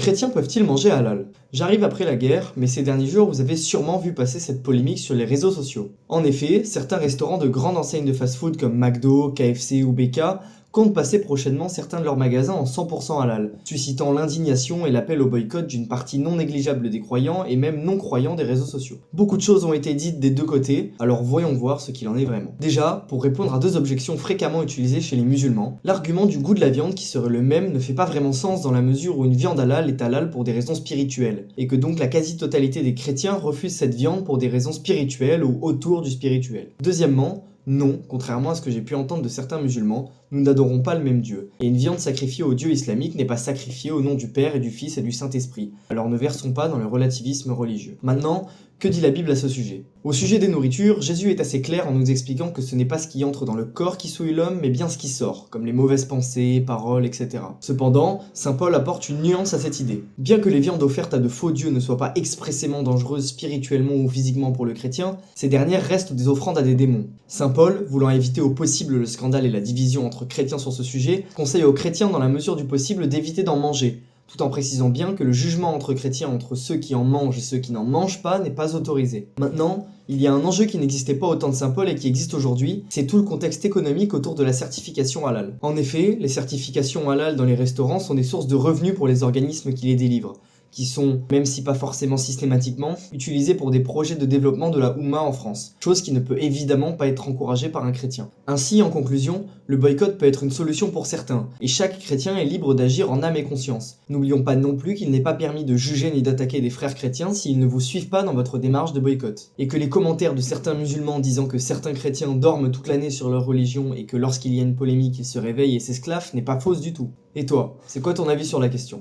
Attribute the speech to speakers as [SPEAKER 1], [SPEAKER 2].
[SPEAKER 1] chrétiens peuvent-ils manger halal? J'arrive après la guerre, mais ces derniers jours, vous avez sûrement vu passer cette polémique sur les réseaux sociaux. En effet, certains restaurants de grandes enseignes de fast-food comme McDo, KFC ou BK comptent passer prochainement certains de leurs magasins en 100% halal, suscitant l'indignation et l'appel au boycott d'une partie non négligeable des croyants et même non-croyants des réseaux sociaux. Beaucoup de choses ont été dites des deux côtés, alors voyons voir ce qu'il en est vraiment. Déjà, pour répondre à deux objections fréquemment utilisées chez les musulmans, l'argument du goût de la viande qui serait le même ne fait pas vraiment sens dans la mesure où une viande halal est halal pour des raisons spirituelles, et que donc la quasi-totalité des chrétiens refusent cette viande pour des raisons spirituelles ou autour du spirituel. Deuxièmement, non, contrairement à ce que j'ai pu entendre de certains musulmans, nous n'adorons pas le même Dieu, et une viande sacrifiée au Dieu islamique n'est pas sacrifiée au nom du Père et du Fils et du Saint-Esprit, alors ne versons pas dans le relativisme religieux. Maintenant, que dit la Bible à ce sujet? Au sujet des nourritures, Jésus est assez clair en nous expliquant que ce n'est pas ce qui entre dans le corps qui souille l'homme, mais bien ce qui sort, comme les mauvaises pensées, paroles, etc. Cependant, saint Paul apporte une nuance à cette idée. Bien que les viandes offertes à de faux dieux ne soient pas expressément dangereuses spirituellement ou physiquement pour le chrétien, ces dernières restent des offrandes à des démons. Saint Paul, voulant éviter au possible le scandale et la division entre chrétiens sur ce sujet, conseille aux chrétiens dans la mesure du possible d'éviter d'en manger, tout en précisant bien que le jugement entre chrétiens entre ceux qui en mangent et ceux qui n'en mangent pas n'est pas autorisé. Maintenant, il y a un enjeu qui n'existait pas au temps de saint Paul et qui existe aujourd'hui, c'est tout le contexte économique autour de la certification halal. En effet, les certifications halal dans les restaurants sont des sources de revenus pour les organismes qui les délivrent, qui sont, même si pas forcément systématiquement, utilisés pour des projets de développement de la Oumma en France, chose qui ne peut évidemment pas être encouragée par un chrétien. Ainsi, en conclusion, le boycott peut être une solution pour certains, et chaque chrétien est libre d'agir en âme et conscience. N'oublions pas non plus qu'il n'est pas permis de juger ni d'attaquer des frères chrétiens s'ils ne vous suivent pas dans votre démarche de boycott. Et que les commentaires de certains musulmans disant que certains chrétiens dorment toute l'année sur leur religion et que lorsqu'il y a une polémique ils se réveillent et s'esclaffent n'est pas fausse du tout. Et toi, c'est quoi ton avis sur la question ?